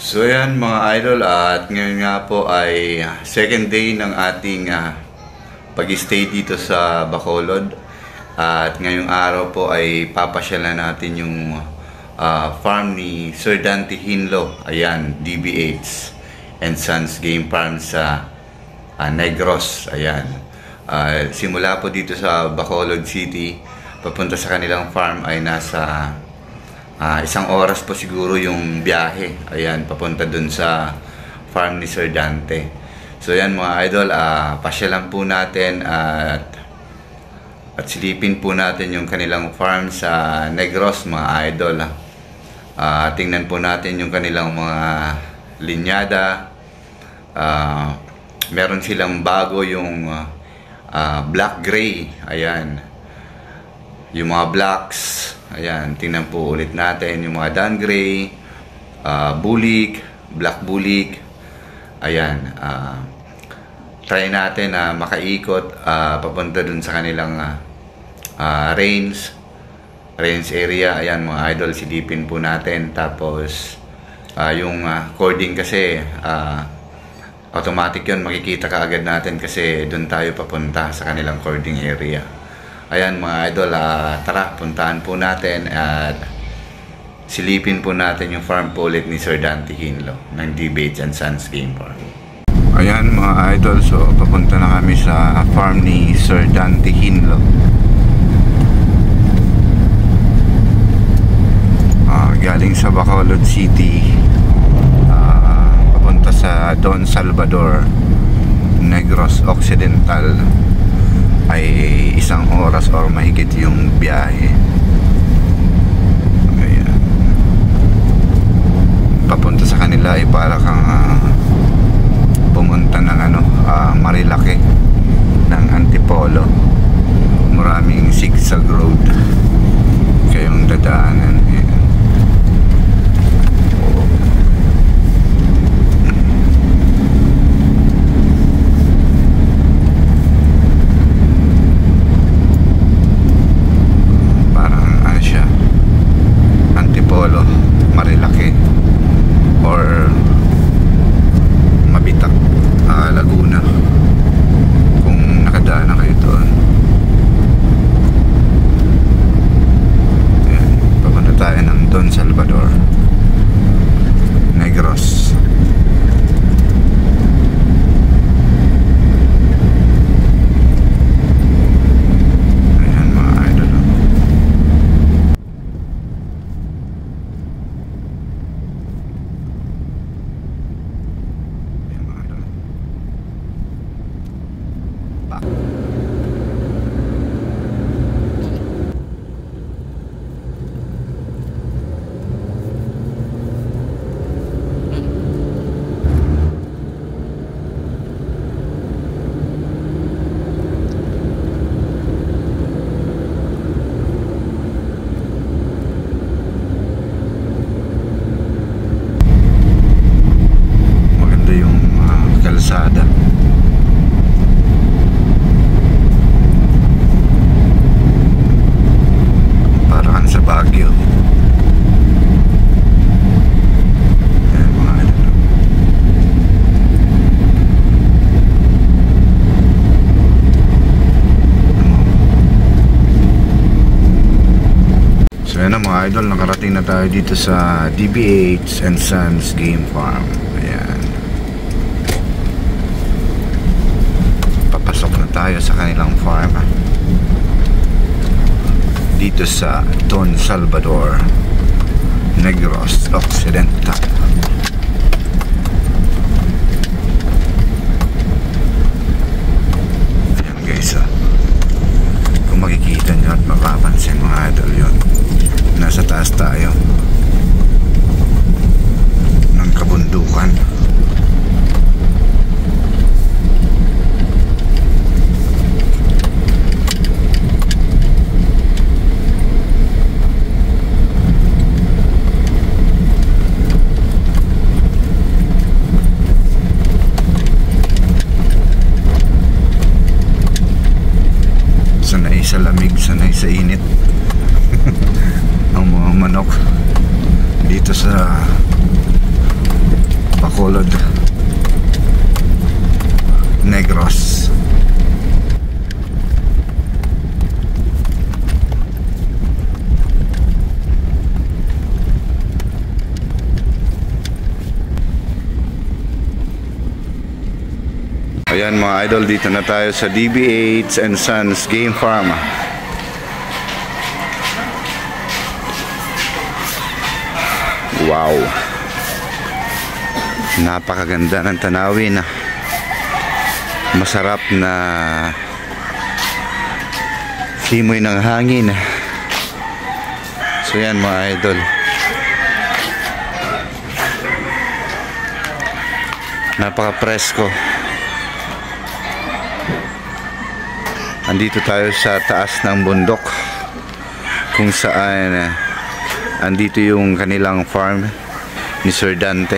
So yan mga idol, at ngayon nga po ay second day ng ating pag-stay dito sa Bacolod. At ngayong araw po ay papasyalan natin yung farm ni Sir Dante Hinlo. Ayan, DBH and Sons Game Farm sa Negros. Ayan. Simula po dito sa Bacolod City, papunta sa kanilang farm ay nasa isang oras po siguro yung biyahe. Ayan, papunta dun sa farm ni Sir Dante. So ayan mga idol, pasyalan po natin at silipin po natin yung kanilang farm sa Negros mga idol. Tingnan po natin yung kanilang mga linyada. Meron silang bago yung black gray. Ayan, yung mga blacks. Ayan, tingnan po ulit natin yung mga Dan Gray, bulik, black bulik. Ayan, try natin na makaikot papunta dun sa kanilang range area. Ayan mga idol, silipin po natin. Tapos yung cording kasi automatic yun, makikita ka agad natin kasi dun tayo papunta sa kanilang cording area. Ayan mga idol, tara, puntahan po natin at silipin po natin yung farm po ulit ni Sir Dante Hinlo ng DBH and Sons Game Farm. Ayan mga idol, so papunta na kami sa farm ni Sir Dante Hinlo. Galing sa Bacolod City, papunta sa Don Salvador, Negros Occidental, ay isang oras or mahigit yung biyahe. Ayan. Papunta sa kanila ay para kang pumunta ng Marilaki, ng Antipolo. Maraming zigzag road kayong dadaanan. Ayan. Marilaki or Mabitak, Laguna, kung nakadaan na kayo doon. Ayan, papunta tayo ng Don Salvador, Negros. Kalsada. Parang sa Baguio. Ayan mga idol. So yan na mga idol, nakarating na tayo dito sa DBH and Sons Game Farm. Ayan, tayo sa kanilang farm dito sa Don Salvador, Negros Occidental. Ayan guys, kung makikita nyo at mapapansin mga idol, yun, nasa taas tayo ng kabundukan. Sa lamig, sanay sa init ang mga manok dito sa Bacolod, Negros. Ayan mga idol, dito na tayo sa DBH and Sons Game Farm. Wow, napakaganda ng tanawin. Masarap na simoy ng hangin. So yan mga idol, napaka-presko. Andito tayo sa taas ng bundok kung saan andito yung kanilang farm ni Sir Dante.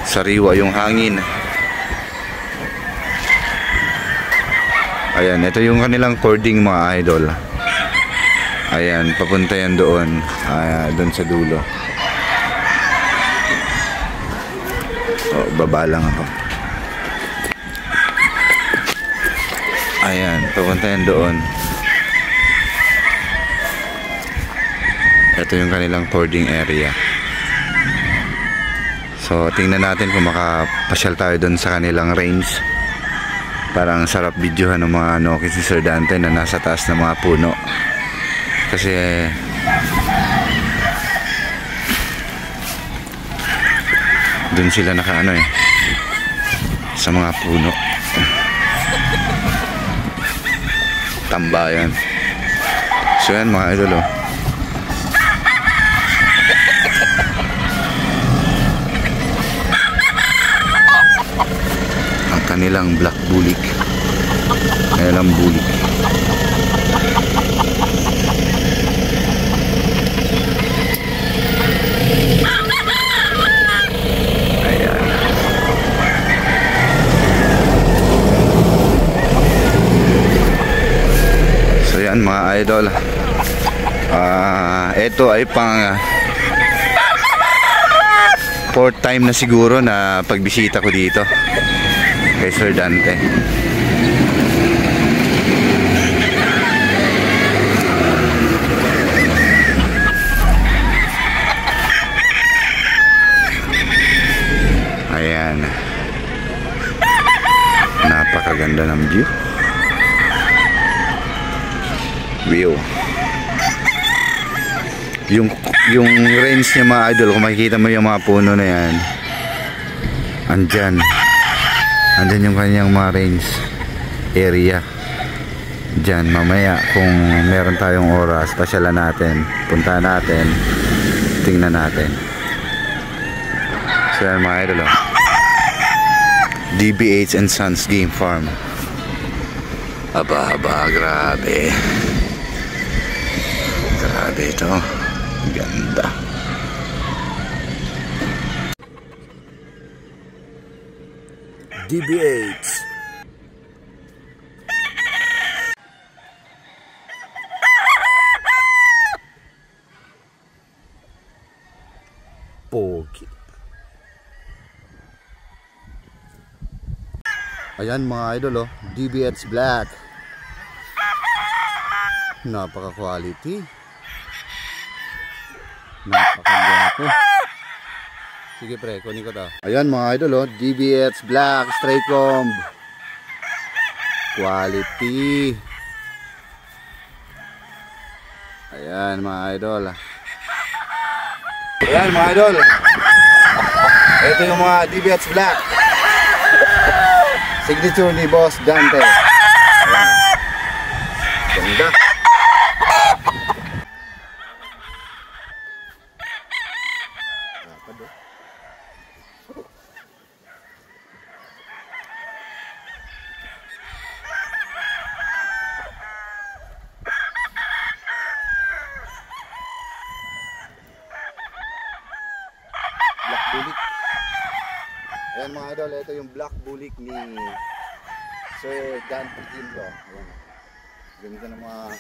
Sariwa yung hangin. Ayan, ito yung kanilang cording mga idol. Ayan, papunta yan doon. Doon sa dulo. Oh, baba lang ako. Ayan, papunta yan doon. Ito yung kanilang cording area. So, tingnan natin kung makapasyal tayo doon sa kanilang range. Parang sarap videohan ng mga Noki si Sir Dante na nasa taas ng mga puno. Kasi doon sila nakaano sa mga puno. Tambayan. So yan mga idol, ang kanilang black bulik. Kanilang bulik. Ayan. So yan mga idol, ito ay pang fourth time na siguro na pagbisita ko dito kay Sir Dante. Ayan, napakaganda ng view. Yung range niya mga idol, kung makikita mo yung mga puno na yan, andyan yung kanyang mga range area. Dyan mamaya kung meron tayong oras, pasyalan natin, punta natin, tingnan natin. So yan mga idol, DBH and Sons Game Farm. Aba, grabe ito, ganda. DBH. Pogi. Ayan mga idol, DBH Black. Napaka-quality. Napakagwapo. Sige pre, kunin ko to. Ayan mga idol, DBH Black Straight Comb. Quality. Ayan mga idol. Ayan mga idol, ito yung mga DBH Black, signature ni Boss Dante. Ganda. Black bulik. Ayan mga idol, ito yung black bulik ni Sir Dante Gildo. Ayan. Ganda ng mga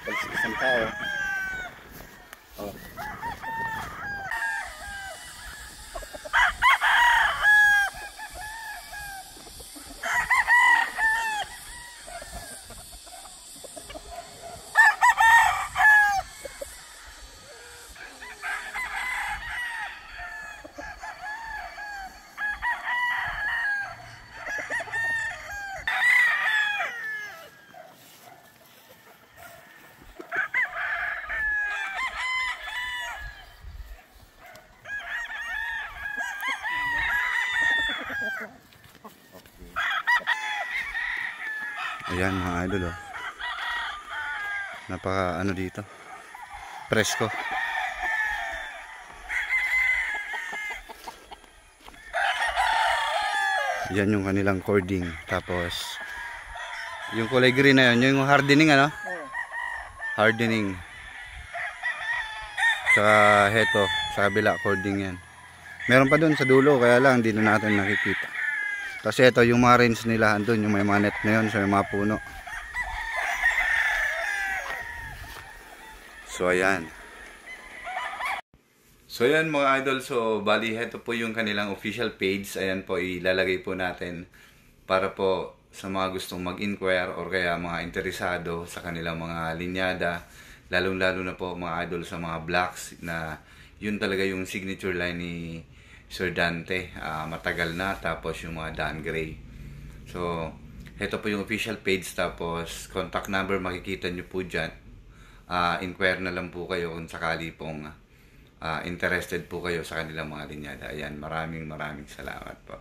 palsikis ng tao. Oh. Ayan mga idol, oh. Napaka ano dito, presko. Yan yung kanilang cording. Tapos yung kulay green na yun, yung hardening ano? Hardening. Sa heto, sa kabila cording yan. Meron pa doon sa dulo, kaya lang hindi na natin nakikita. Kasi ito yung mga range nila doon, yung may mga net na yun, sa may mga puno. So ayan. So ayan mga idol, so bali ito po yung kanilang official page. Ayan po, ilalagay po natin para po sa mga gustong mag-inquire or kaya mga interesado sa kanilang mga linyada. Lalong-lalo na po mga idol sa mga blacks na yun talaga yung signature line ni Sir Dante. Matagal na, tapos yung mga Dan Gray. So ito po yung official page, tapos contact number makikita nyo po dyan. Inquire na lang po kayo kung sakali pong interested po kayo sa kanilang mga linyada. Ayan, maraming salamat po.